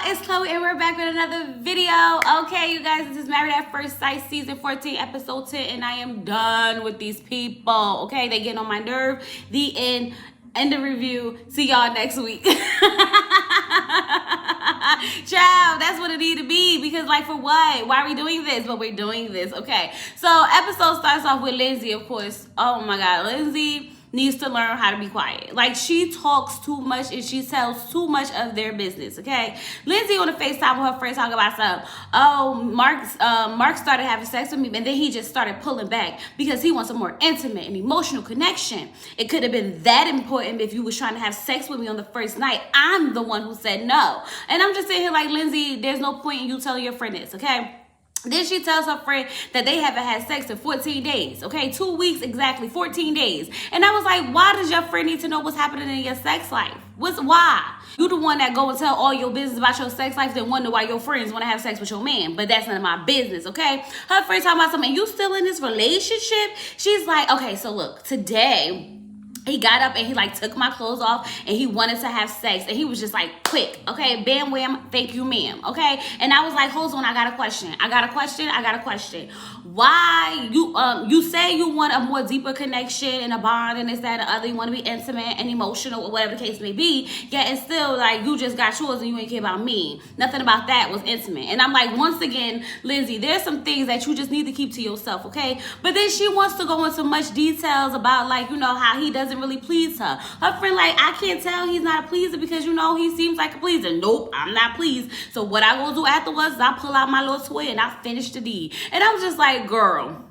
It's Chloe and we're back with another video. Okay, you guys, this is Married at First Sight season 14 episode 10 and I am done with these people. Okay, they get on my nerve. The end of review. See y'all next week. Child, that's what it need to be, because like, for what? Why are we doing this? But we're doing this. Okay, so episode starts off with Lindsay, of course. Oh my god, Lindsay needs to learn how to be quiet. Like, she talks too much and she tells too much of their business. Okay, Lindsay on the FaceTime with her friend talking about something. Oh, Mark started having sex with me, and then he just started pulling back because he wants a more intimate and emotional connection. It could have been that important if you was trying to have sex with me on the first night. I'm the one who said no. And I'm just sitting here like, Lindsay, there's no point in you telling your friend this, okay? Then she tells her friend that they haven't had sex in 14 days, okay? 2 weeks exactly, 14 days. And I was like, why does your friend need to know what's happening in your sex life? Why? You the one that go and tell all your business about your sex life, then wonder why your friends want to have sex with your man. But that's none of my business, okay? Her friend talking about something, you still in this relationship? She's like, okay, so look, today he got up and he like took my clothes off and he wanted to have sex, and he was just like, quick, okay, bam, wham, thank you, ma'am, okay? And I was like, hold on, I got a question. Why you say you want a more deeper connection and a bond and this, that, and the other, you want to be intimate and emotional or whatever the case may be, yet and still like you just got yours and you ain't care about me. Nothing about that was intimate. And I'm like, once again, Lindsay, there's some things that you just need to keep to yourself, okay? But then she wants to go into much details about, like, you know, how he doesn't really please her. Her friend like, I can't tell he's not a pleaser because, you know, he seems like a pleaser. Nope, I'm not pleased. So what I gonna do afterwards is I pull out my little toy and I finish the deed. And I was just like, girl,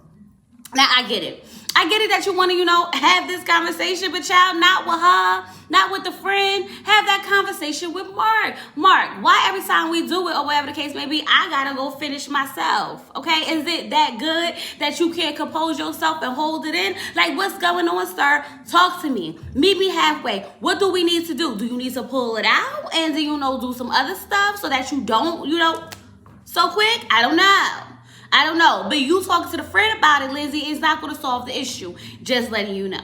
now I get it. I get it that you want to, you know, have this conversation, but child, not with her, not with the friend. Have that conversation with Mark. Mark, why every time we do it or whatever the case may be, I gotta go finish myself? Okay, is it that good that you can't compose yourself and hold it in? Like, what's going on, sir? Talk to me. Meet me halfway. What do we need to do? Do you need to pull it out and then, you know, do some other stuff so that you don't, you know, so quick? I don't know. But you talking to the friend about it, Lindsay, is not going to solve the issue. Just letting you know.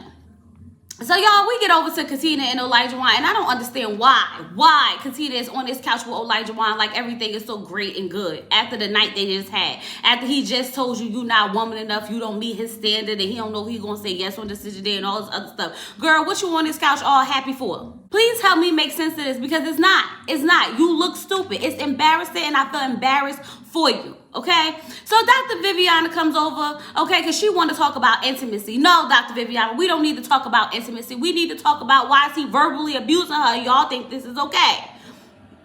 So, y'all, we get over to Katina and Elijah, and I don't understand why Katina is on this couch with Elijah like everything is so great and good after the night they just had. After he just told you not woman enough, you don't meet his standard, and he don't know if he's going to say yes on decision day and all this other stuff. Girl, what you on this couch all happy for? Please help me make sense of this, because it's not. You look stupid. It's embarrassing, and I feel embarrassed for you. Okay, so Dr. Viviana comes over, okay, because she wanted to talk about intimacy. No, Dr. Viviana, we don't need to talk about intimacy. We need to talk about why is he verbally abusing her. Y'all think this is okay?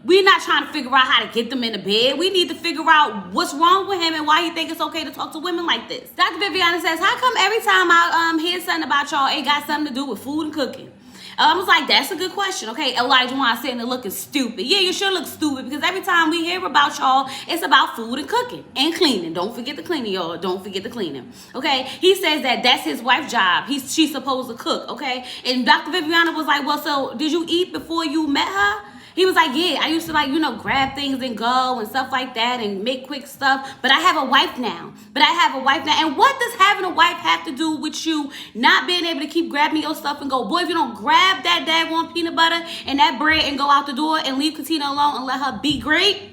We're not trying to figure out how to get them in the bed. We need to figure out what's wrong with him and why he think it's okay to talk to women like this. Dr. Viviana says, how come every time I hear something about y'all, it got something to do with food and cooking? I was like, that's a good question. Okay, Elijah sitting there looking stupid. Yeah, you should look stupid, because every time we hear about y'all, it's about food and cooking and cleaning. Don't forget the cleaning, y'all. Don't forget the cleaning. Okay, he says that that's his wife's job. She's supposed to cook. Okay, and Dr. Viviana was like, well, so did you eat before you met her? He was like, yeah, I used to, like, you know, grab things and go and stuff like that and make quick stuff. But I have a wife now. And what does having a wife have to do with you not being able to keep grabbing your stuff and go? Boy, if you don't grab that daggone peanut butter and that bread and go out the door and leave Katina alone and let her be great,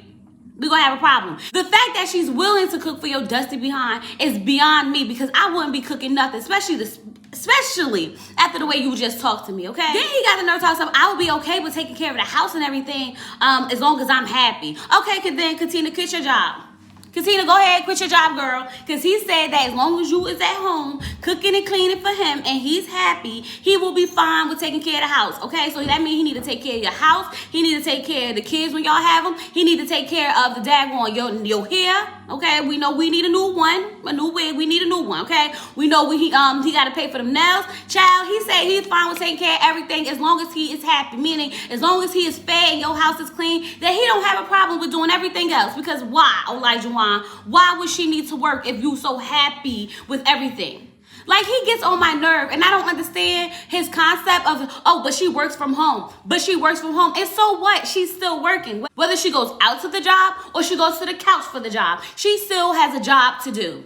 we're gonna have a problem. The fact that she's willing to cook for your dusty behind is beyond me, because I wouldn't be cooking nothing, especially after the way you just talked to me, okay? Then he got the nerve talk something, I would be okay with taking care of the house and everything, as long as I'm happy. Okay, then Katina, quit your job. Katina, go ahead, quit your job, girl. Because he said that as long as you is at home cooking and cleaning for him and he's happy, he will be fine with taking care of the house, okay? So that means he need to take care of your house. He need to take care of the kids when y'all have them. He need to take care of the daggone your hair, okay? We know we need a new one, a new wig. We need a new one, okay? We know he got to pay for them nails. Child, he said he's fine with taking care of everything as long as he is happy, meaning as long as he is fed and your house is clean, that he don't have a problem with doing everything else. Because why, Elijah? Why would she need to work if you so happy with everything? Like, he gets on my nerve, and I don't understand his concept of, oh, but she works from home. And so what? She's still working. Whether she goes out to the job or she goes to the couch for the job, she still has a job to do.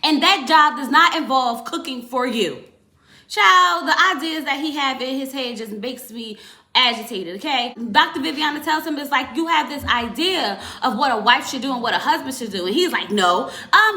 And that job does not involve cooking for you. Child, the ideas that he have in his head just makes me agitated, okay? Dr. Viviana tells him, it's like, you have this idea of what a wife should do and what a husband should do. And he's like, no.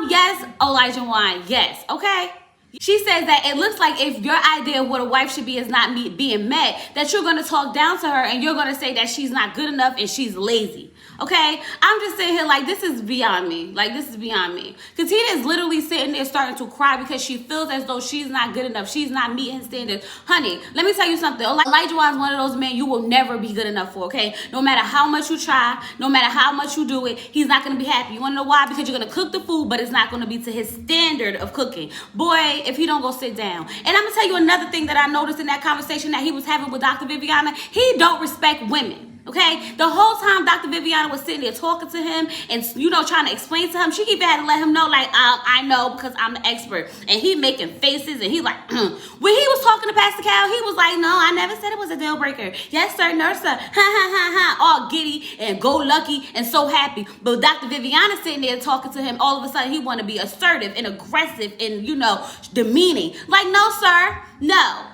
Yes, Elijah Wine, yes, okay? She says that it looks like if your idea of what a wife should be is not being met, that you're going to talk down to her and you're going to say that she's not good enough and she's lazy. Okay? I'm just sitting here like, this is beyond me. Like, this is beyond me. Katina is literally sitting there starting to cry because she feels as though she's not good enough. She's not meeting his standards. Honey, let me tell you something. Elijah is one of those men you will never be good enough for, okay? No matter how much you try, no matter how much you do it, he's not going to be happy. You want to know why? Because you're going to cook the food, but it's not going to be to his standard of cooking. Boy, if he don't go sit down. And I'm going to tell you another thing that I noticed in that conversation that he was having with Dr. Viviana. He don't respect women. Okay, the whole time Dr. Viviana was sitting there talking to him and, you know, trying to explain to him, she even had to let him know, like, I know because I'm the expert. And he making faces and he like, When he was talking to Pastor Cal, he was like, no, I never said it was a deal breaker. Yes, sir, nurse, sir. Ha, ha, ha, ha. All giddy and go lucky and so happy. But Dr. Viviana sitting there talking to him, all of a sudden he want to be assertive and aggressive and, you know, demeaning. Like, no, sir, no.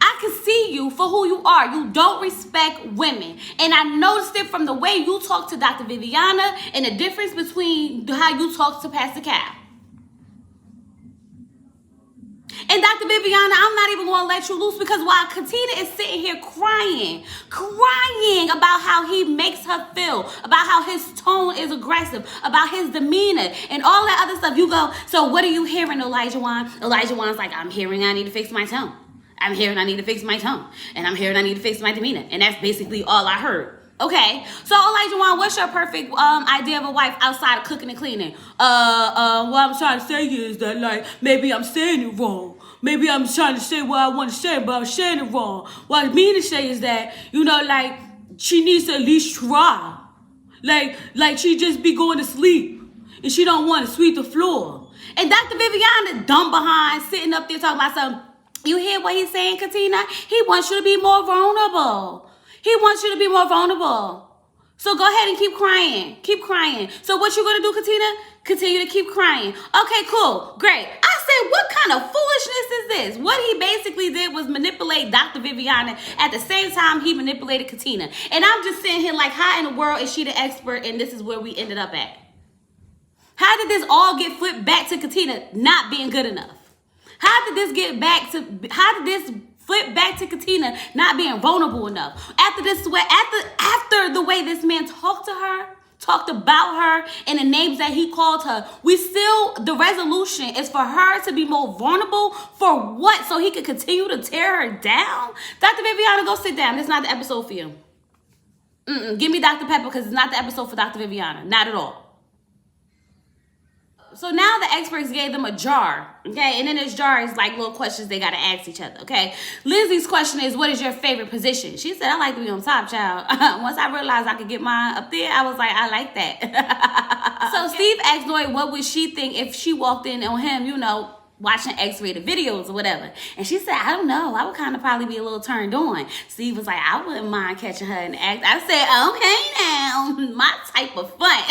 I can see you for who you are. You don't respect women. And I noticed it from the way you talk to Dr. Viviana and the difference between how you talk to Pastor Cal. And Dr. Viviana, I'm not even going to let you loose because while Katina is sitting here crying about how he makes her feel, about how his tone is aggressive, about his demeanor, and all that other stuff, you go, so what are you hearing, Elijah Wan? Elijah Wan's like, I'm hearing I need to fix my tone. I'm hearing I need to fix my tone. And I'm hearing I need to fix my demeanor. And that's basically all I heard. Okay. So, Elijah Wan, what's your perfect idea of a wife outside of cooking and cleaning? What I'm trying to say is that, like, maybe I'm saying it wrong. Maybe I'm trying to say what I want to say, but I'm saying it wrong. What I mean to say is that, you know, like, she needs to at least try. Like she just be going to sleep. And she don't want to sweep the floor. And Dr. Viviana, dumb behind, sitting up there talking about something. You hear what he's saying, Katina? He wants you to be more vulnerable. He wants you to be more vulnerable. So go ahead and keep crying. Keep crying. So what you going to do, Katina? Continue to keep crying. Okay, cool. Great. I said, what kind of foolishness is this? What he basically did was manipulate Dr. Viviana at the same time he manipulated Katina. And I'm just sitting here like, how in the world is she the expert and this is where we ended up at? How did this all get flipped back to Katina not being good enough? How did this flip back to Katina not being vulnerable enough? After the way this man talked to her, talked about her, and the names that he called her, the resolution is for her to be more vulnerable for what? So he could continue to tear her down? Dr. Viviana, go sit down. It's not the episode for you. Give me Dr. Pepper because it's not the episode for Dr. Viviana. Not at all. So now the experts gave them a jar, okay? And in this jar is like little questions they got to ask each other, okay? Lindsay's question is, what is your favorite position? She said, I like to be on top, child. Once I realized I could get mine up there, I was like, I like that. So Steve asked Noy, what would she think if she walked in on him, you know, watching X-rated videos or whatever. And she said, I don't know. I would kind of probably be a little turned on. Steve was like, I wouldn't mind catching her in the act. I said, okay now, my type of fun.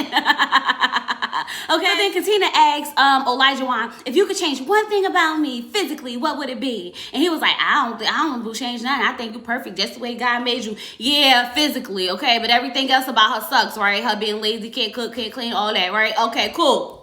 Okay, so then Katina asked Elijah Wan, if you could change one thing about me physically, what would it be? And he was like, I don't want to change nothing. I think you're perfect just the way God made you. Yeah, physically, okay, but everything else about her sucks, right? Her being lazy, can't cook, can't clean, all that, right? Okay, cool.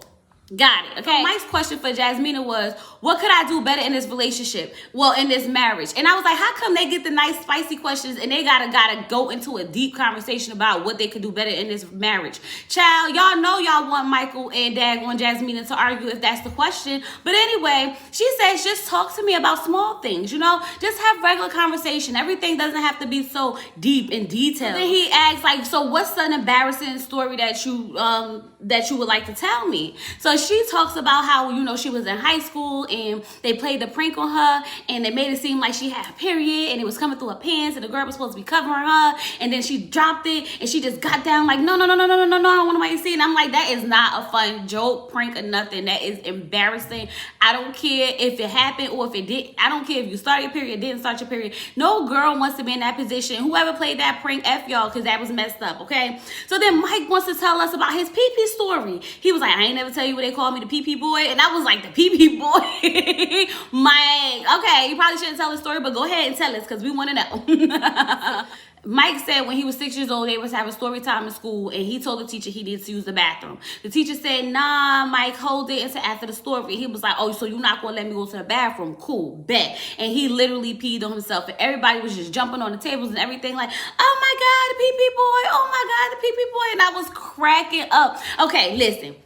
Got it. Okay. Mike's question for Jasmina was, what could I do better in this relationship? Well, in this marriage. And I was like, how come they get the nice spicy questions and they gotta go into a deep conversation about what they could do better in this marriage? Child, y'all know y'all want Michael and Daggone Jasmina to argue if that's the question. But anyway, she says, just talk to me about small things, you know? Just have regular conversation. Everything doesn't have to be so deep and detailed. Then he asked, like, so what's an embarrassing story that you would like to tell me? So she talks about how, you know, she was in high school and they played the prank on her and they made it seem like she had a period and it was coming through her pants and the girl was supposed to be covering her and then she dropped it and she just got down like, no, I don't want nobody to see it. And I'm like, that is not a fun joke, prank or nothing. That is embarrassing. I don't care if it happened or if it did. I don't care if you started your period, didn't start your period. No girl wants to be in that position. Whoever played that prank, F y'all, because that was messed up, okay? So then Mike wants to tell us about his pee-pee story. He was like, I ain't never tell you what they call me the pee boy, and I was like, the pee boy? Mike, okay, you probably shouldn't tell the story, but go ahead and tell us, because we want to know. Mike said when he was 6 years old, they was having story time in school, and he told the teacher he needed to use the bathroom. The teacher said, nah, Mike, hold it until after the story. He was like, oh, so you're not going to let me go to the bathroom? Cool, bet. And he literally peed on himself, and everybody was just jumping on the tables and everything like, oh my God, the pee-pee boy, oh my God, the pee-pee boy, and I was cracking up. Okay, listen.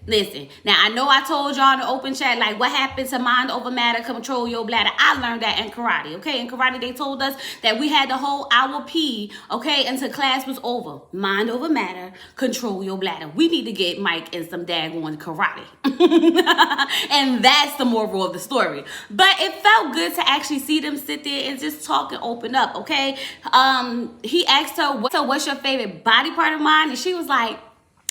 Now, I know I told y'all in the open chat, like, what happened to mind over matter, control your bladder? I learned that in karate, okay? In karate, they told us that we had the whole hour pee, okay, until class was over. Mind over matter, control your bladder. We need to get Mike in some daggone karate. And that's the moral of the story. But it felt good to actually see them sit there and just talk and open up, okay? He asked her, so what's your favorite body part of mine? And she was like,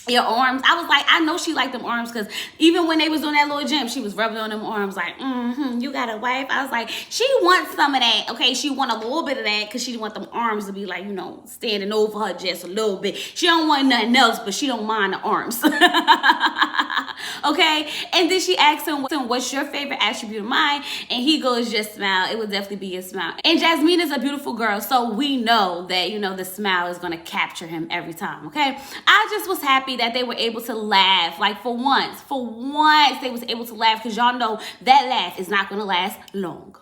your arms. I was like, I know she liked them arms, because even when they was doing that little gym, she was rubbing on them arms like, you got a wife? I was like, she wants some of that, okay? She want a little bit of that because she want them arms to be like, you know, standing over her just a little bit. She don't want nothing else, but she don't mind the arms. Okay? And then she asked him, what's your favorite attribute of mine? And he goes, just smile. It would definitely be a smile. And Jasmina's a beautiful girl, so we know that, you know, the smile is going to capture him every time, okay? I just was happy that they were able to laugh. Like, for once they was able to laugh, because y'all know that laugh is not going to last long.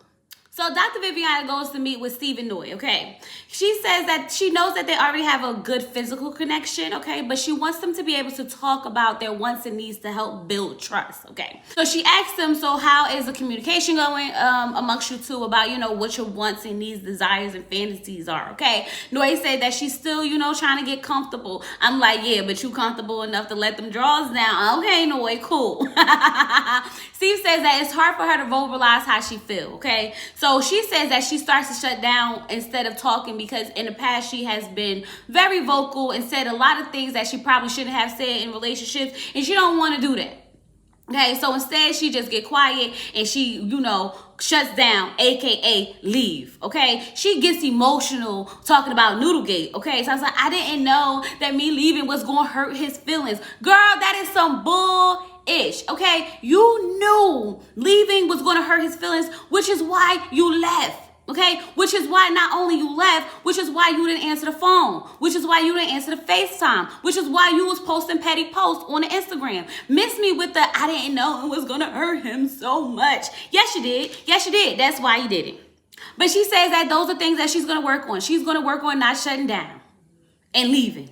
So Dr. Viviana goes to meet with Steve and Noy, okay? She says that she knows that they already have a good physical connection, okay? But she wants them to be able to talk about their wants and needs to help build trust, okay? So she asks them, so how is the communication going amongst you two about, you know, what your wants and needs, desires, and fantasies are, okay? Noy said that she's still, you know, trying to get comfortable. I'm like, yeah, but you comfortable enough to let them draws down. Okay, Noy, cool. Steve says that it's hard for her to verbalize how she feel, okay? So she says that she starts to shut down instead of talking, because in the past she has been very vocal and said a lot of things that she probably shouldn't have said in relationships, and she don't want to do that. Okay, so instead she just get quiet and she, you know, shuts down, aka leave. Okay, she gets emotional talking about Noodlegate. Okay, so I was like, I didn't know that me leaving was gonna hurt his feelings. Girl, that is some bull-ish. Okay, you knew leaving was gonna hurt his feelings, which is why you left. Okay, which is why not only you left, which is why you didn't answer the phone, which is why you didn't answer the FaceTime, which is why you was posting petty posts on the Instagram. Miss me with the, I didn't know it was gonna hurt him so much. Yes, you did. Yes, you did. That's why you did it. But she says that those are things that she's gonna work on. She's gonna work on not shutting down and leaving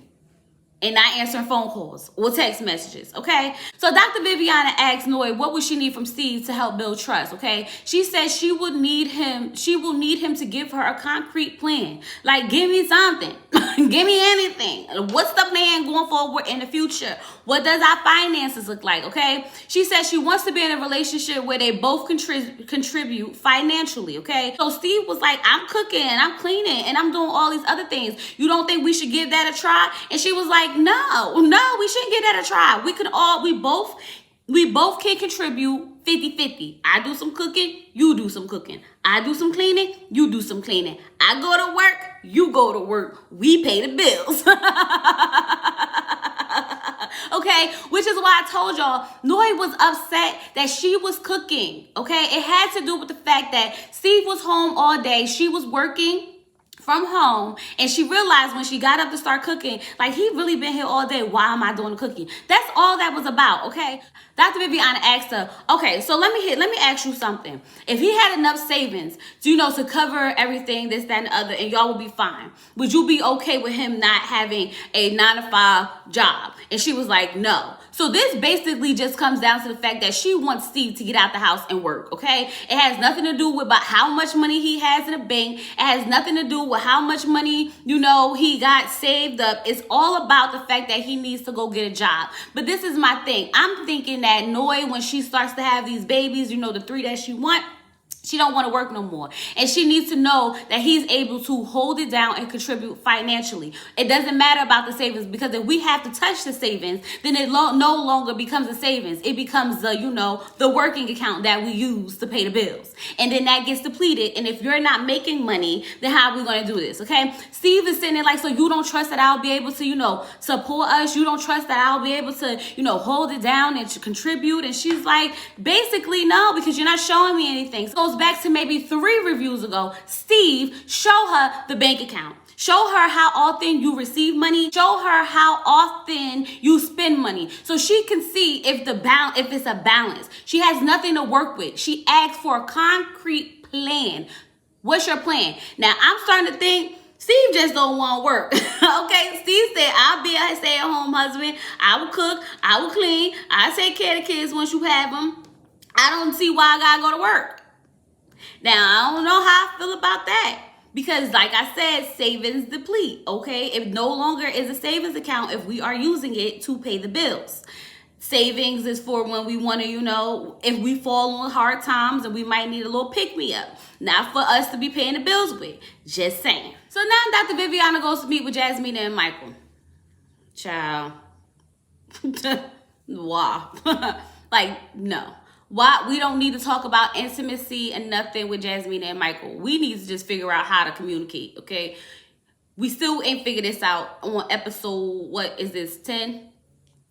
and not answering phone calls or text messages, okay? So Dr. Viviana asked Noy what would she need from Steve to help build trust, okay? She says she will need him to give her a concrete plan. Like, give me something. Give me anything. What's the plan going forward in the future? What does our finances look like, okay? She says she wants to be in a relationship where they both contribute financially, okay? So Steve was like, I'm cooking, I'm cleaning, and I'm doing all these other things. You don't think we should give that a try? And she was like, no, we shouldn't give that a try. We both can contribute 50-50. I do some cooking, you do some cooking. I do some cleaning, you do some cleaning. I go to work, you go to work. We pay the bills. Okay, which is why I told y'all, Noy was upset that she was cooking. Okay, it had to do with the fact that Steve was home all day. She was working from home, and she realized when she got up to start cooking, like, he really been here all day. Why am I doing the cooking? That's all that was about, okay? Dr. Viviana asked her, okay, so let me ask you something. If he had enough savings, to cover everything, this, that, and the other, and y'all would be fine, would you be okay with him not having a 9-to-5 job? And she was like, no. So this basically just comes down to the fact that she wants Steve to get out the house and work, okay? It has nothing to do with about how much money he has in the bank. It has nothing to do with how much money, he got saved up. It's all about the fact that he needs to go get a job. But this is my thing. I'm thinking that Noy, when she starts to have these babies, the 3 that she wants, She don't want to work no more. And she needs to know that he's able to hold it down and contribute financially. It doesn't matter about the savings, because if we have to touch the savings, then it no longer becomes a savings. It becomes the, the working account that we use to pay the bills. And then that gets depleted. And if you're not making money, then how are we going to do this? Okay. Steve is sitting there like, so you don't trust that I'll be able to, support us. You don't trust that I'll be able to, hold it down and to contribute. And she's like, basically, no, because you're not showing me anything. So it goes back to maybe 3 reviews ago. Steve, show her the bank account. Show her how often you receive money. Show her how often you spend money, so she can see if it's a balance. She has nothing to work with. She asked for a concrete plan. What's your plan? Now I'm starting to think Steve just don't want to work. Okay, Steve said, I'll be a stay-at-home husband. I will cook. I will clean. I take care of the kids once you have them. I don't see why I gotta go to work. Now, I don't know how I feel about that. Because like I said, savings deplete, okay? It no longer is a savings account if we are using it to pay the bills. Savings is for when we want to, if we fall on hard times and we might need a little pick-me-up. Not for us to be paying the bills with. Just saying. So now Dr. Viviana goes to meet with Jasmina and Michael. Child. Wow. Like, no. Why? We don't need to talk about intimacy and nothing with Jasmina and Michael. We need to just figure out how to communicate, okay? We still ain't figured this out on episode, what is this, 10?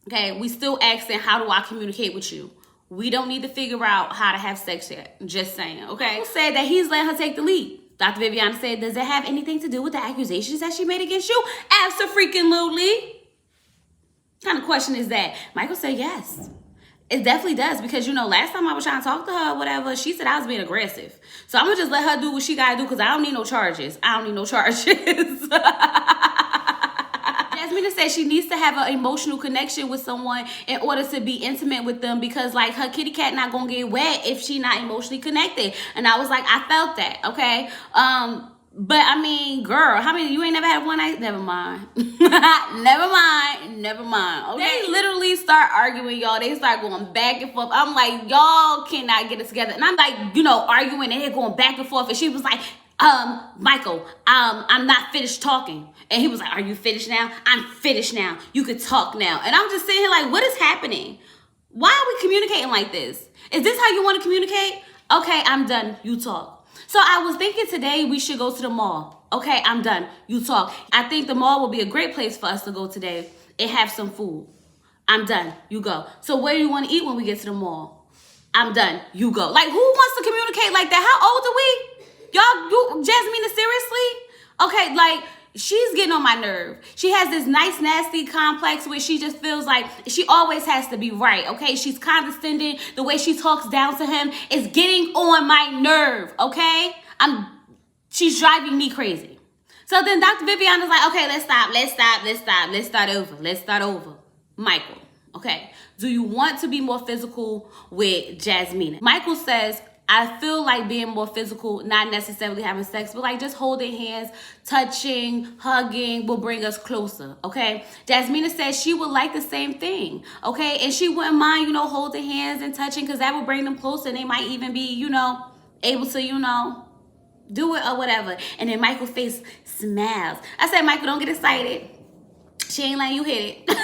Okay, we still asking, how do I communicate with you? We don't need to figure out how to have sex yet. Just saying, okay? He said that he's letting her take the lead. Dr. Viviana said, does it have anything to do with the accusations that she made against you? Abso-freaking-lutely. What kind of question is that? Michael said yes. It definitely does, because, last time I was trying to talk to her or whatever, she said I was being aggressive. So I'm going to just let her do what she got to do, because I don't need no charges. Jasmina said she needs to have an emotional connection with someone in order to be intimate with them, because, like, her kitty cat not going to get wet if she not emotionally connected. And I was like, I felt that, okay? But I mean, girl, you ain't never had one night? Never mind. Never mind. Okay? They literally start arguing, y'all. They start going back and forth. I'm like, y'all cannot get it together. And I'm like, arguing, and they're going back and forth. And she was like, Michael, I'm not finished talking. And he was like, are you finished now? I'm finished now. You could talk now. And I'm just sitting here like, what is happening? Why are we communicating like this? Is this how you want to communicate? Okay, I'm done. You talk. So I was thinking today we should go to the mall. Okay, I'm done. You talk. I think the mall will be a great place for us to go today and have some food. I'm done. You go. So where do you want to eat when we get to the mall? I'm done. You go. Like, who wants to communicate like that? How old are we? Y'all, Jasmina, seriously? Okay, like, she's getting on my nerve. She has this nice, nasty complex where she just feels like she always has to be right, okay? She's condescending. The way she talks down to him is getting on my nerve, okay? She's driving me crazy. So then Dr. Viviana's like, okay, let's start over. Michael, okay? Do you want to be more physical with Jasmina? Michael says, I feel like being more physical, not necessarily having sex, but like just holding hands, touching, hugging will bring us closer, okay? Jasmina says she would like the same thing, okay? And she wouldn't mind, holding hands and touching, because that would bring them closer, and they might even be, able to, do it or whatever. And then Michael's face smiles. I said, Michael, don't get excited. She ain't letting you hit it.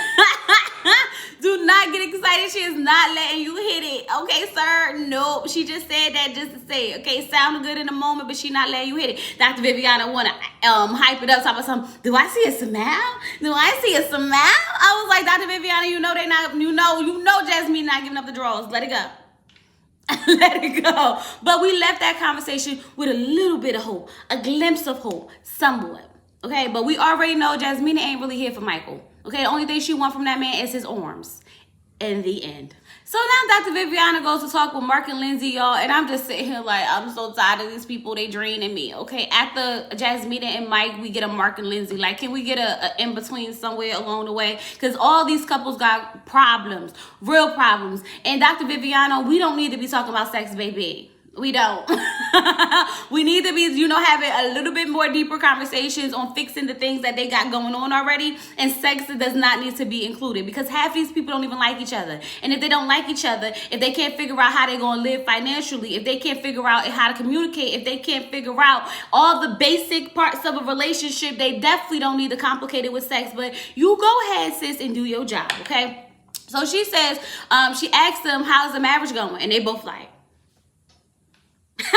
Do not get excited. She is not letting you hit it. Okay, sir? Nope. She just said that just to say it. Okay, it sounded good in the moment, but she not letting you hit it. Dr. Viviana want to hype it up, talk about something. Do I see a smile? Do I see a smile? I was like, Dr. Viviana, they not, Jasmine not giving up the draws. Let it go. Let it go. But we left that conversation with a little bit of hope, a glimpse of hope, somewhat. Okay, but we already know Jasmina ain't really here for Michael. Okay, the only thing she wants from that man is his arms. In the end. So now Dr. Viviana goes to talk with Mark and Lindsay, y'all, and I'm just sitting here like, I'm so tired of these people. They draining me. Okay, after Jasmina and Mike, we get a Mark and Lindsay. Like, can we get a in-between somewhere along the way? Because all these couples got problems, real problems. And Dr. Viviana, we don't need to be talking about sex, baby. We don't. We need to be, having a little bit more deeper conversations on fixing the things that they got going on already. And sex does not need to be included, because half these people don't even like each other. And if they don't like each other, if they can't figure out how they're going to live financially, if they can't figure out how to communicate, if they can't figure out all the basic parts of a relationship, they definitely don't need to complicate it with sex. But you go ahead, sis, and do your job, okay? So she says, she asked them, how's the marriage going? And they both like, I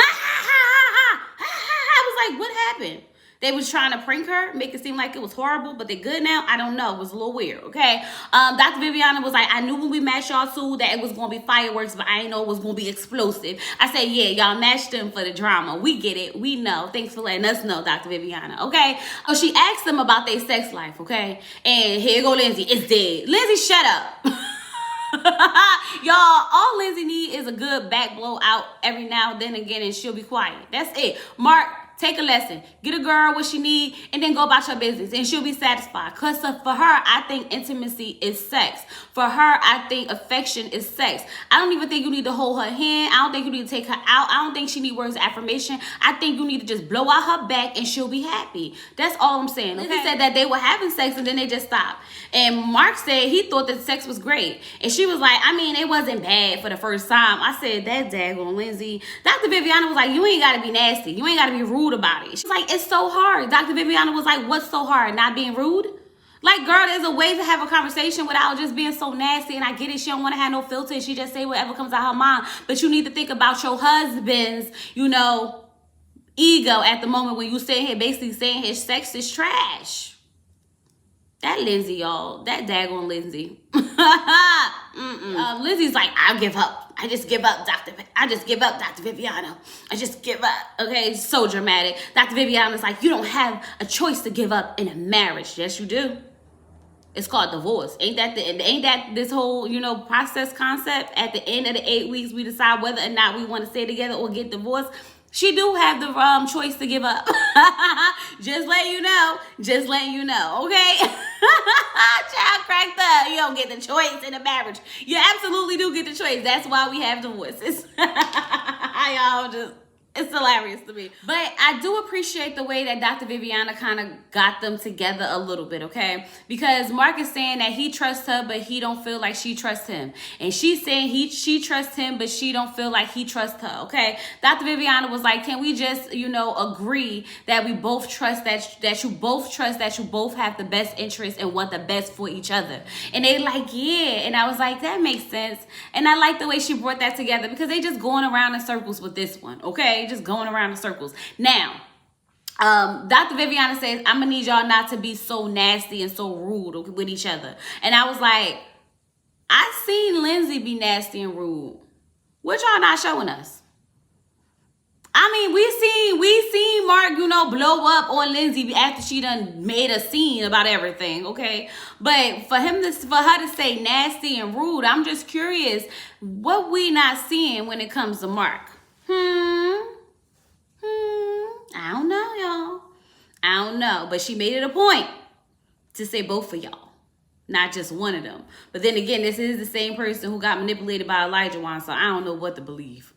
was like, what happened? They was trying to prank her, make it seem like it was horrible, but they good now. I don't know. It was a little weird, okay? Dr. Viviana was like, I knew when we matched y'all two that it was going to be fireworks, but I didn't know it was going to be explosive. I said, yeah, y'all matched them for the drama. We get it. We know. Thanks for letting us know, Dr. Viviana, okay? So she asked them about their sex life, okay? And here go Lindsay. It's dead. Lindsay, shut up. Y'all, all Lindsay need is a good back blow out every now and then again, and she'll be quiet. That's it. Mark, take a lesson. Get a girl what she need, and then go about your business, and she'll be satisfied. Because for her, I think intimacy is sex. For her, I think affection is sex. I don't even think you need to hold her hand. I don't think you need to take her out. I don't think she need words of affirmation. I think you need to just blow out her back, and she'll be happy. That's all I'm saying. Okay? They said that they were having sex, and then they just stopped. And Mark said he thought that sex was great. And she was like, I mean, it wasn't bad for the first time. I said, that daggone Lindsay. Dr. Viviana was like, you ain't got to be nasty. You ain't got to be rude about it. She's like, it's so hard. Dr. Viviana was like, what's so hard? Not being rude? Like, girl, there's a way to have a conversation without just being so nasty. And I get it. She don't want to have no filter. She just say whatever comes out her mind. But you need to think about your husband's, ego at the moment when you sitting here basically saying his sex is trash. That Lindsay, y'all. That daggone Lindsay. Lindsay's like, I'll give up. I just give up, Dr. Viviana. I just give up. Okay, it's so dramatic. Dr. Viviana's like, you don't have a choice to give up in a marriage. Yes, you do. It's called divorce. Ain't that this whole, process concept? At the end of the 8 weeks, we decide whether or not we want to stay together or get divorced. She do have the choice to give up. Just letting you know. Okay? Child cracked up. You don't get the choice in a marriage. You absolutely do get the choice. That's why we have divorces. It's hilarious to me. But I do appreciate the way that Dr. Viviana kind of got them together a little bit, okay? Because Mark is saying that he trusts her, but he don't feel like she trusts him. And she's saying she trusts him, but she don't feel like he trusts her, okay? Dr. Viviana was like, can we just, agree that we both trust that you both trust that you both have the best interest and want the best for each other? And they like, yeah. And I was like, that makes sense. And I like the way she brought that together, because they just going around in circles with this one, okay? Just going around in circles. Now, Dr. Viviana says, I'm gonna need y'all not to be so nasty and so rude with each other. And I was like, I seen Lindsay be nasty and rude. What y'all not showing us? I mean, we seen Mark, blow up on Lindsay after she done made a scene about everything, okay? But for her to say nasty and rude, I'm just curious, what we not seeing when it comes to Mark? I don't know, y'all. I don't know. But she made it a point to say both of y'all, not just one of them. But then again, this is the same person who got manipulated by Elijah Wan, so I don't know what to believe.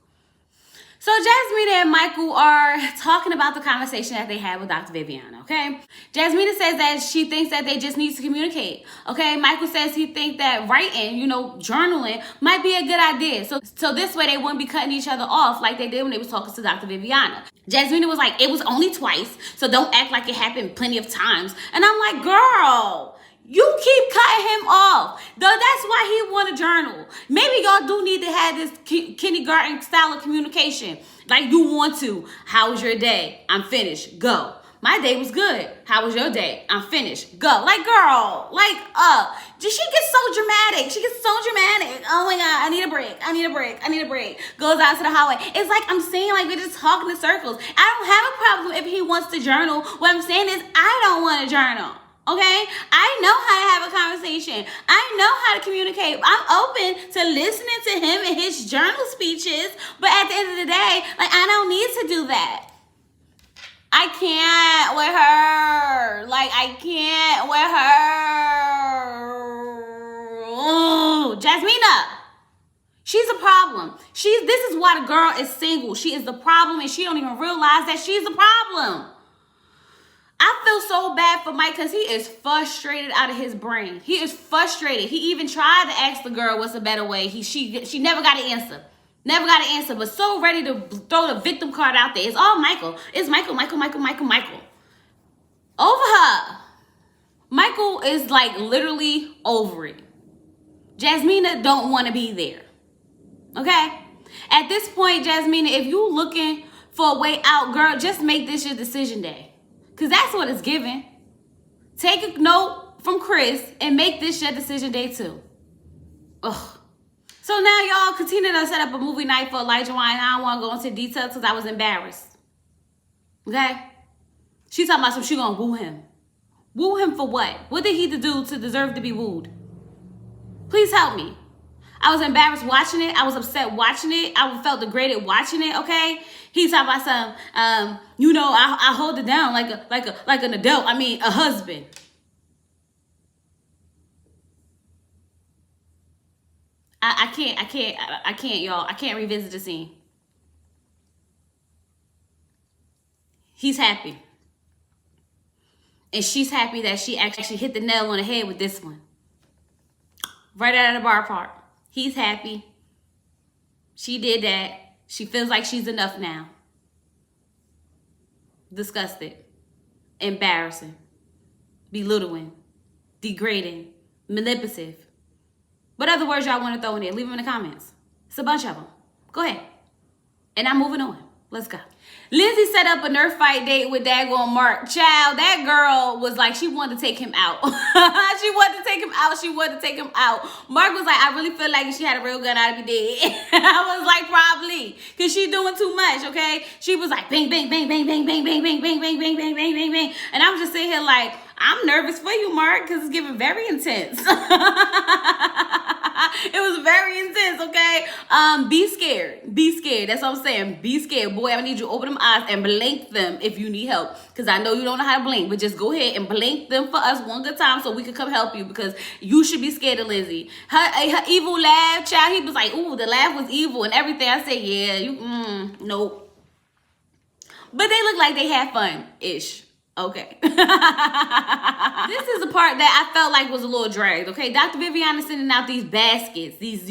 So Jasmina and Michael are talking about the conversation that they had with Dr. Viviana, okay? Jasmina says that she thinks that they just need to communicate, okay? Michael says he thinks that writing, journaling might be a good idea. So this way they wouldn't be cutting each other off like they did when they was talking to Dr. Viviana. Jasmina was like, it was only twice, so don't act like it happened plenty of times. And I'm like, girl, you keep cutting him off. That's why he want a journal. Maybe y'all do need to have this kindergarten style of communication. Like you want to. How was your day? I'm finished. Go. My day was good. How was your day? I'm finished. Go. Like, girl. She gets so dramatic. Oh my God. I need a break. Goes out to the hallway. It's like I'm saying, like, we're just talking in circles. I don't have a problem if he wants to journal. What I'm saying is I don't want to journal. Okay? I know how to have a conversation. I know how to communicate. I'm open to listening to him and his journal speeches. But at the end of the day, I don't need to do that. I can't with her. I can't with her. Ooh, Jasmina. She's a problem. This is why the girl is single. She is the problem, and she don't even realize that she's the problem. I feel so bad for Mike because he is frustrated out of his brain. He is frustrated. He even tried to ask the girl what's a better way. She never got an answer. Never got an answer, but so ready to throw the victim card out there. It's all Michael. It's Michael. Over her. Michael is like literally over it. Jasmina don't want to be there. Okay? At this point, Jasmina, if you looking for a way out, girl, just make this your decision day. Because that's what it's given. Take a note from Chris and make this your decision day too. Ugh. So now y'all, Katina done set up a movie night for Elijah Wine. I don't want to go into details because I was embarrassed. Okay? She talking about she gonna woo him. Woo him for what? What did he do to deserve to be wooed? Please help me. I was embarrassed watching it. I was upset watching it. I felt degraded watching it, okay? He talking about some, I hold it down like an adult. I mean, a husband. I can't, y'all. I can't revisit the scene. He's happy. And she's happy that she actually hit the nail on the head with this one. Right out of the bar part. He's happy. She did that. She feels like she's enough now. Disgusted. Embarrassing. Belittling. Degrading. Manipulative. What other words y'all want to throw in there? Leave them in the comments. It's a bunch of them. Go ahead. And I'm moving on. Let's go. Lindsay set up a nerf fight date with daggone Mark. Child, that girl was like, she wanted to take him out. She wanted to take him out. Mark was like, I really feel like if she had a real gun, I'd be dead. I was like, probably. Because she doing too much, okay? She was like, bang, bang, bang, bang, bang, bang, bang, bang, bang, bang, bang, bang, bang, bang, bang. And I was just sitting here like, I'm nervous for you, Mark, because it's getting very intense. It was very intense, okay? Be scared. Be scared. That's what I'm saying. Be scared. Boy, I need you to open them eyes and blink them if you need help. Because I know you don't know how to blink, but just go ahead and blink them for us one good time so we can come help you, because you should be scared of Lindsay. Her evil laugh, child, he was like, ooh, the laugh was evil and everything. I said, yeah, nope. But they look like they had fun-ish. Okay. This is the part that I felt like was a little dragged, okay? Dr. Vivian is sending out these baskets, these,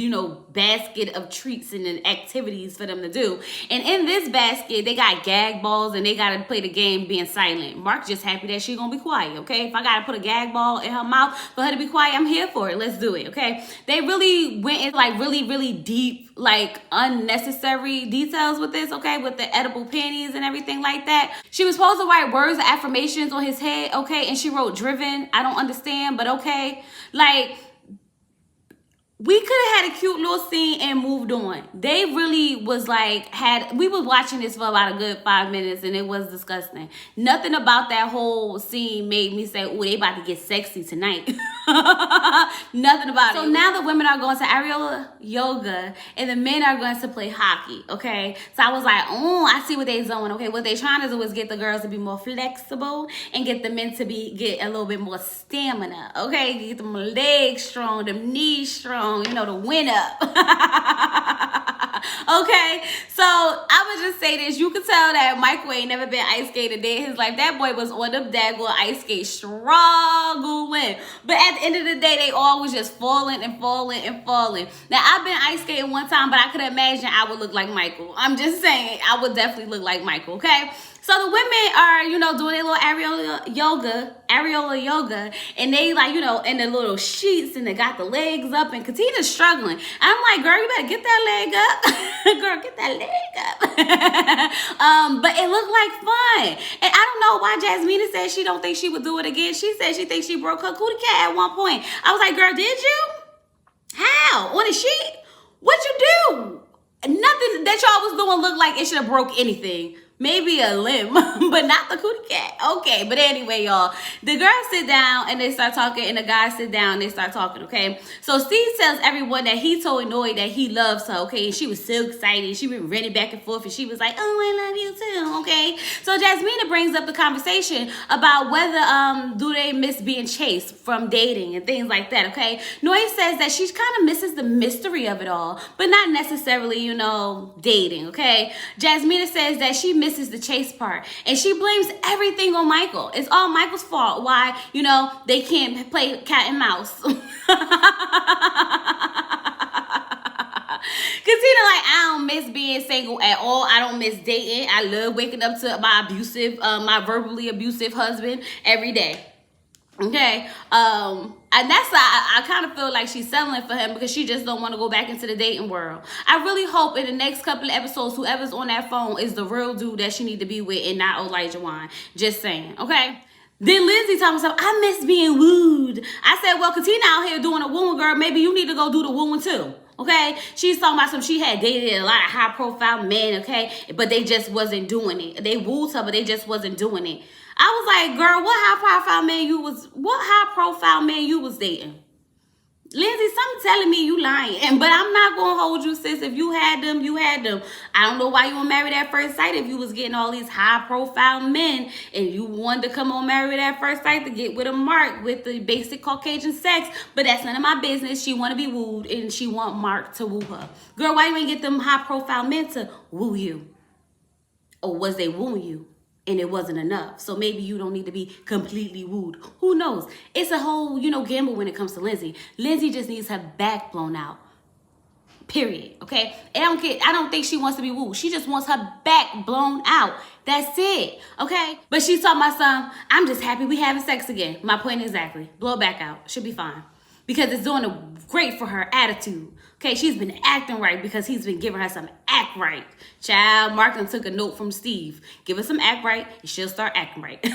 basket of treats and activities for them to do. And in this basket, they got gag balls and they got to play the game being silent. Mark's just happy that she's going to be quiet, okay? If I got to put a gag ball in her mouth for her to be quiet, I'm here for it. Let's do it, okay? They really went into like really, really deep, like unnecessary details with this, okay? With the edible panties and everything like that. She was supposed to write words of affirmations on his head, okay? And she wrote driven. I don't understand, but okay. Like, we could have had a cute little scene and moved on. They really was like, we was watching this for about a good 5 minutes and it was disgusting. Nothing about that whole scene made me say, oh, they about to get sexy tonight. Nothing about it. So now the women are going to aerial yoga and the men are going to play hockey, okay? So I was like, oh, I see what they're doing, okay? What they're trying to do is get the girls to be more flexible and get the men to get a little bit more stamina, okay? Get them legs strong, them knees strong, the win up. Okay, so I would just say this. You could tell that Michael ain't never been ice skating a day in his life. That boy was on them daggone ice skates struggling. But at the end of the day, they all was just falling and falling and falling. Now, I've been ice skating one time, but I could imagine I would look like Michael. I'm just saying, I would definitely look like Michael, okay? So the women are, doing their little areola yoga, and they like, in the little sheets, and they got the legs up, and Katina's struggling. I'm like, girl, you better get that leg up. Girl, get that leg up. But it looked like fun. And I don't know why Jasmina said she don't think she would do it again. She said she thinks she broke her cootie cat at one point. I was like, girl, did you? How? On a sheet? What'd you do? Nothing that y'all was doing looked like it should have broke anything. Maybe a limb, but not the cootie cat. Okay, but anyway, y'all, the girls sit down and they start talking, and the guys sit down and they start talking, okay? So Steve tells everyone that he told Noi that he loves her, okay? And she was so excited. She been running back and forth, and she was like, oh, I love you too, okay? So Jasmina brings up the conversation about whether do they miss being chased from dating and things like that, okay? Noi says that she kind of misses the mystery of it all, but not necessarily, you know, dating, okay? Jasmina says that she misses the chase part, and she blames everything on Michael. It's all Michael's fault why, you know, they can't play cat and mouse. Katina like, I don't miss being single at all. I don't miss dating. I love waking up to my verbally abusive husband every day. Okay, and that's I kind of feel like she's settling for him because she just don't want to go back into the dating world. I really hope in the next couple of episodes, whoever's on that phone is the real dude that she need to be with and not Elijah Wine. Just saying, okay? Then Lindsay talking about, I miss being wooed. I said, well, Katina out here doing a wooing, girl. Maybe you need to go do the wooing too. Okay, she's talking about she had dated a lot of high profile men, okay, but they just wasn't doing it. They wooed her, but they just wasn't doing it. I was like, girl, what high profile man you was dating? Lindsay, something telling me you lying, but I'm not gonna hold you, sis. If you had them, you had them. I don't know why you were married at first sight if you was getting all these high profile men and you wanted to come on married at first sight to get with a Mark with the basic Caucasian sex, but that's none of my business. She want to be wooed and she want Mark to woo her. Girl, why you ain't get them high profile men to woo you? Or was they wooing you and it wasn't enough? So maybe you don't need to be completely wooed. Who knows? It's a whole, you know, gamble when it comes to Lindsay. Lindsay just needs her back blown out. Period. Okay? I don't think she wants to be wooed. She just wants her back blown out. That's it. Okay? But she's talking about I'm just happy we having sex again. My point exactly. Blow it back out. Should be fine. Because it's doing great for her attitude. Okay, she's been acting right because he's been giving her some act right. Child, Mark took a note from Steve. Give her some act right, and she'll start acting right. They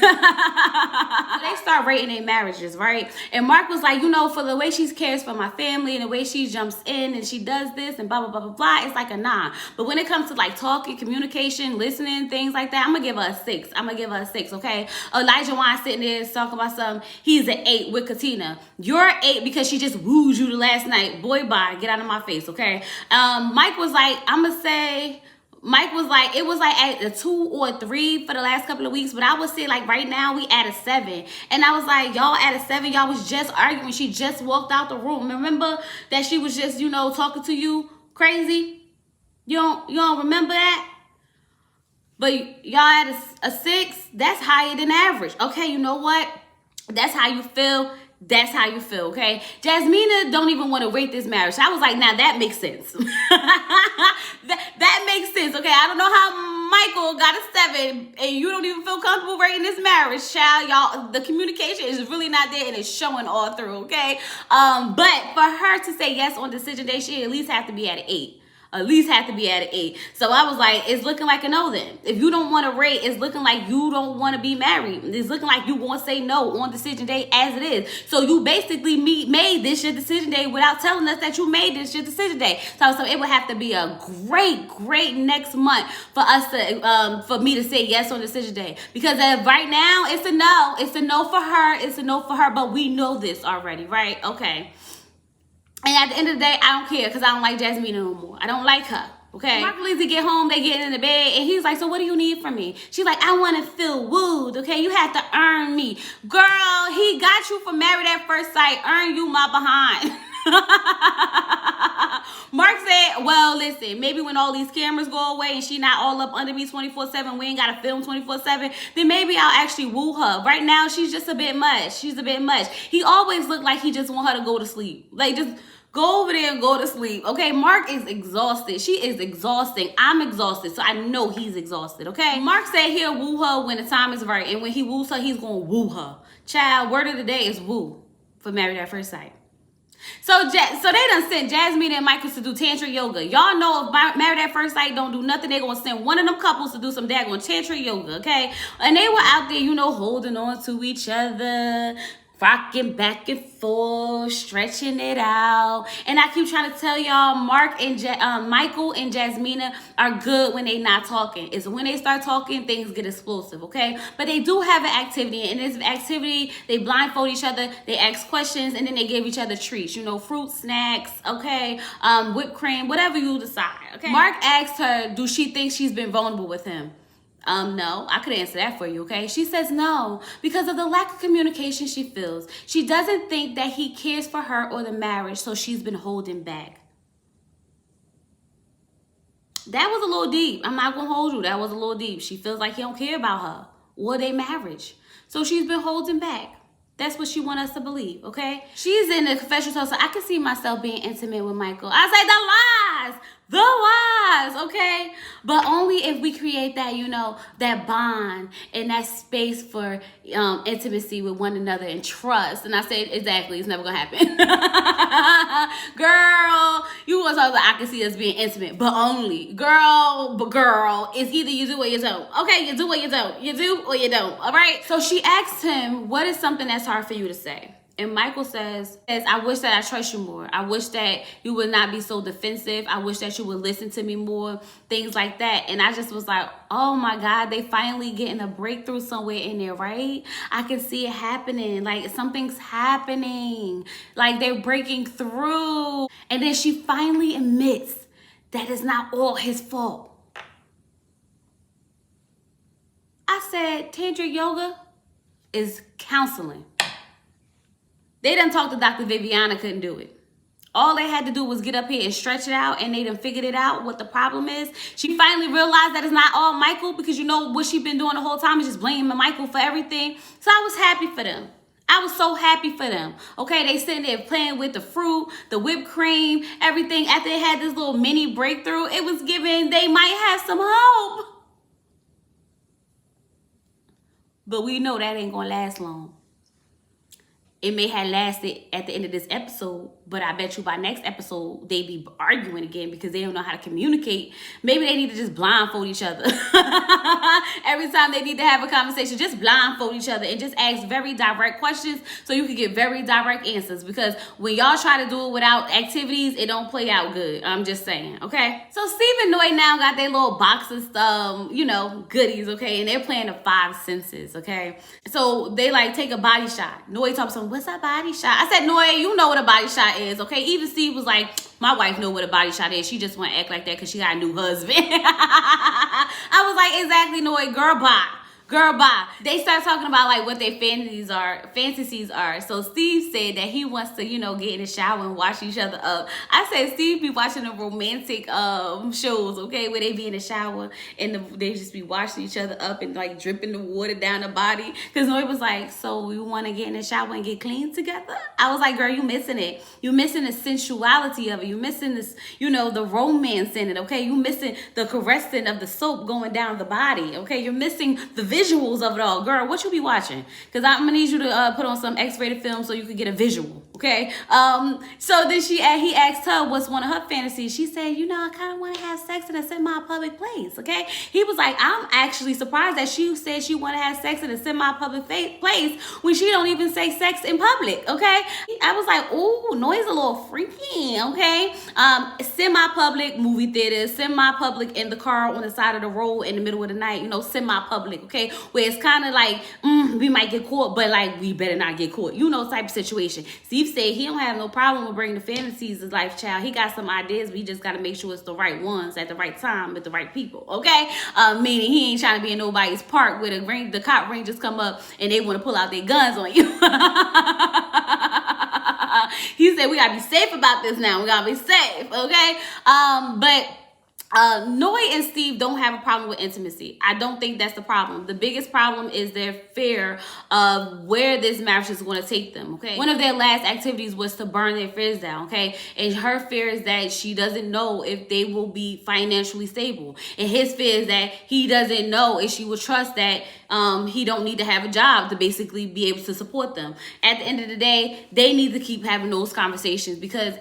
start rating their marriages, right? And Mark was like, you know, for the way she cares for my family and the way she jumps in and she does this and blah, blah, blah, blah, blah, it's like a 9. But when it comes to like talking, communication, listening, things like that, I'm going to give her a 6. I'm going to give her a 6, okay? Elijah Wine sitting there talking about something. He's an 8 with Katina. You're an 8 because she just wooed you the last night. Boy, bye. Get out of my face, okay? Mike was like, it was like at a 2 or 3 for the last couple of weeks, but I would say like right now we at a 7. And I was like, y'all at a 7, y'all was just arguing. She just walked out the room. Remember that she was just, you know, talking to you crazy? You don't remember that? But y'all at a 6, that's higher than average. Okay, you know what? That's how you feel. That's how you feel, okay? Jasmina don't even want to rate this marriage. So I was like, now that makes sense. that makes sense, okay? I don't know how Michael got a 7 and you don't even feel comfortable rating this marriage, child. Y'all, the communication is really not there and it's showing all through, okay? But for her to say yes on decision day, she at least have to be at an 8. At least have to be at an 8. So I was like, it's looking like a no then. If you don't want to rate, it's looking like you don't want to be married. It's looking like you want to say no on decision day as it is. So you basically made this your decision day without telling us that you made this your decision day. So it would have to be a great next month for us to, for me to say yes on decision day. Because right now, it's a no. It's a no for her. It's a no for her. But we know this already, right? Okay. And at the end of the day, I don't care because I don't like Jasmina no more. I don't like her, okay? Mark and Lindsay get home, they get in the bed, and he's like, so what do you need from me? She's like, I want to feel wooed, okay? You have to earn me. Girl, he got you for married at first sight. Earn you my behind. Mark said, well, listen, maybe when all these cameras go away and she not all up under me 24/7, we ain't got to film 24/7, then maybe I'll actually woo her. Right now, she's just a bit much. She's a bit much. He always looked like he just want her to go to sleep. Like, just go over there and go to sleep, okay? Mark is exhausted. She is exhausting. I'm exhausted, so I know he's exhausted, okay? Mark said he'll woo her when the time is right, and when he woos her, he's going to woo her. Child, word of the day is woo for Married at First Sight. So they done sent Jasmina and Michael to do Tantra yoga. Y'all know if Married at First Sight don't do nothing, they're going to send one of them couples to do some daggone Tantra yoga, okay? And they were out there, you know, holding on to each other, rocking back and forth, stretching it out. And I keep trying to tell y'all, Michael and Jasmina are good when they not talking. It's when they start talking, things get explosive, okay? But they do have an activity. And in this activity, they blindfold each other, they ask questions, and then they give each other treats. You know, fruit, snacks, okay? Whipped cream, whatever you decide, okay? Mark asked her, do she think she's been vulnerable with him? No, I could answer that for you, okay? She says no, because of the lack of communication she feels. She doesn't think that he cares for her or the marriage, so she's been holding back. That was a little deep. I'm not gonna hold you. That was a little deep. She feels like he don't care about her or their marriage, so she's been holding back. That's what she wants us to believe, okay? She's in the confessional, so I can see myself being intimate with Michael. I say the lies, okay? But only if we create that, you know, that bond and that space for intimacy with one another and trust. And I said, exactly, it's never gonna happen. Girl, you want something I can see us being intimate, but only. Girl, it's either you do or you don't. Okay, you do or you don't. You do or you don't, all right? So she asked him, what is something that's hard for you to say? And Michael says, I wish that I trust you more. I wish that you would not be so defensive. I wish that you would listen to me more, things like that. And I just was like, oh my God, they finally getting a breakthrough somewhere in there, right? I can see it happening. Like something's happening. Like they're breaking through. And then she finally admits that it's not all his fault. I said, Tantric yoga is counseling. They done talked to Dr. Viviana, couldn't do it. All they had to do was get up here and stretch it out, and they done figured it out what the problem is. She finally realized that it's not all Michael, because you know what she been doing the whole time is just blaming Michael for everything. So I was happy for them. I was so happy for them. Okay, they sitting there playing with the fruit, the whipped cream, everything. After they had this little mini breakthrough, it was giving they might have some hope. But we know that ain't gonna last long. It may have lasted at the end of this episode, but I bet you by next episode, they be arguing again because they don't know how to communicate. Maybe they need to just blindfold each other. Every time they need to have a conversation, just blindfold each other and just ask very direct questions so you can get very direct answers. Because when y'all try to do it without activities, it don't play out good. I'm just saying, okay? So Steve and Noy now got their little box of, you know, goodies, okay? And they're playing the 5 senses, okay? So they like take a body shot. Noy talks some, what's a body shot? I said, Noy, you know what a body shot is, okay? Even Steve was like, my wife know what a body shot is. She just want to act like that because she got a new husband. I was like, exactly, Noy, girl, bye. Girl, bye. They start talking about like what their fantasies are. So Steve said that he wants to, you know, get in the shower and wash each other up. I said Steve be watching the romantic shows, okay, where they be in the shower and they just be washing each other up and like dripping the water down the body. Because Noy was like, so we want to get in the shower and get clean together? I was like, girl, you missing it. You missing the sensuality of it. You missing this, you know, the romance in it, okay? You missing the caressing of the soap going down the body, okay? You're missing the visuals of it all. Girl, what you be watching? Because I'm gonna need you to put on some X-rated film so you can get a visual, okay? So then he asked her what's one of her fantasies. She said, you know, I kind of want to have sex in a semi-public place, okay? He was like, I'm actually surprised that she said she want to have sex in a semi-public place when she don't even say sex in public, okay? I was like, ooh, Noy's a little freaky, okay? Semi-public movie theaters, semi-public in the car on the side of the road in the middle of the night, you know, semi-public, okay? Where it's kind of like, we might get caught, but like, we better not get caught, you know, type of situation. Steve said he don't have no problem with bringing the fantasies to life, child. He got some ideas, but he just got to make sure it's the right ones at the right time with the right people, okay? Meaning he ain't trying to be in nobody's park where the cop rangers come up and they want to pull out their guns on you. He said we got to be safe about this now. We got to be safe, okay? But Noy and Steve don't have a problem with intimacy. I don't think that's the problem. The biggest problem is their fear of where this marriage is going to take them, okay? One of their last activities was to burn their fridge down, okay? And her fear is that she doesn't know if they will be financially stable. And his fear is that he doesn't know if she will trust that he don't need to have a job to basically be able to support them. At the end of the day, they need to keep having those conversations because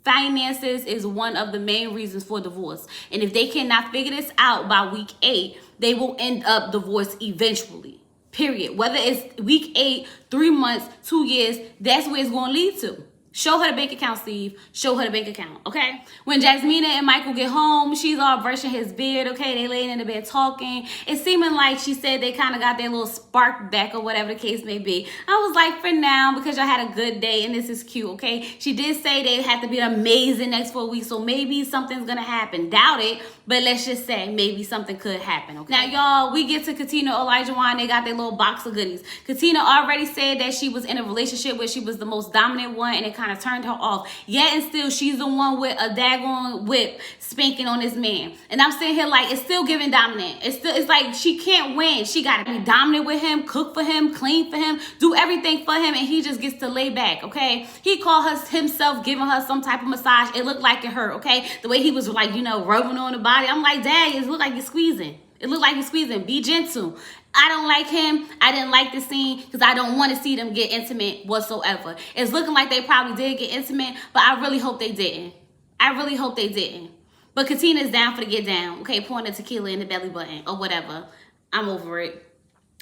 finances is one of the main reasons for divorce. And if they cannot figure this out by week 8, they will end up divorced eventually. Period. Whether it's week 8, 3 months, 2 years, that's where it's going to lead to. Show her the bank account, Steve. Show her the bank account, okay? When Jasmina and Michael get home, she's all brushing his beard, okay? They laying in the bed talking. It's seeming like she said they kind of got their little spark back or whatever the case may be. I was like, for now, because y'all had a good day and this is cute, okay? She did say they have to be amazing next 4 weeks, so maybe something's going to happen. Doubt it, but let's just say maybe something could happen, okay? Now, y'all, we get to Katina and Elijah wine. They got their little box of goodies. Katina already said that she was in a relationship where she was the most dominant one and it kind of turned her off. Yet and still, she's the one with a daggone whip spanking on this man. And I'm sitting here like, it's still giving dominant. It's like she can't win. She got to be dominant with him, cook for him, clean for him, do everything for him, and he just gets to lay back, okay? He called himself giving her some type of massage. It looked like it hurt, okay? The way he was like, rubbing on the body. I'm like, dang, it looked like you're squeezing. It looked like you're squeezing. Be gentle. I don't like him. I didn't like the scene because I don't want to see them get intimate whatsoever. It's looking like they probably did get intimate, but I really hope they didn't. I really hope they didn't. But Katina's down for the get down. Okay, pouring the tequila in the belly button or whatever. I'm over it.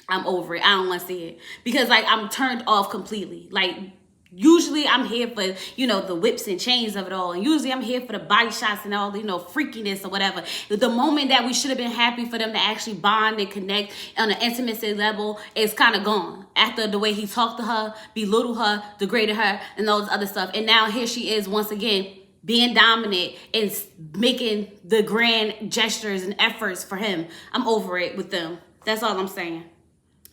I'm over it. I don't want to see it. Because, like, I'm turned off completely. Like, usually I'm here for, the whips and chains of it all. And usually I'm here for the body shots and all the, freakiness or whatever. The moment that we should have been happy for them to actually bond and connect on an intimacy level is kind of gone. After the way he talked to her, belittled her, degraded her, and all this other stuff. And now here she is once again being dominant and making the grand gestures and efforts for him. I'm over it with them. That's all I'm saying.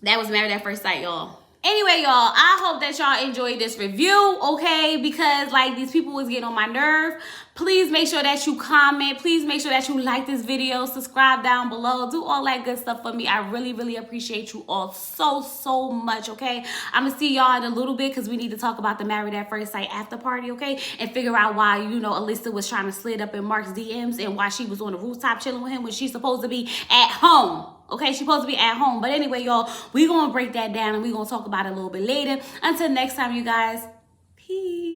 That was Married at First Sight, y'all. Anyway, y'all, I hope that y'all enjoyed this review, okay? Because, like, these people was getting on my nerve. Please make sure that you comment. Please make sure that you like this video. Subscribe down below. Do all that good stuff for me. I really, really appreciate you all so much, okay? I'm going to see y'all in a little bit because we need to talk about the Married at First Sight after party, okay? And figure out why, Alyssa was trying to slid up in Mark's DMs and why she was on the rooftop chilling with him when she's supposed to be at home. Okay, she's supposed to be at home. But anyway, y'all, we're going to break that down and we're going to talk about it a little bit later. Until next time, you guys.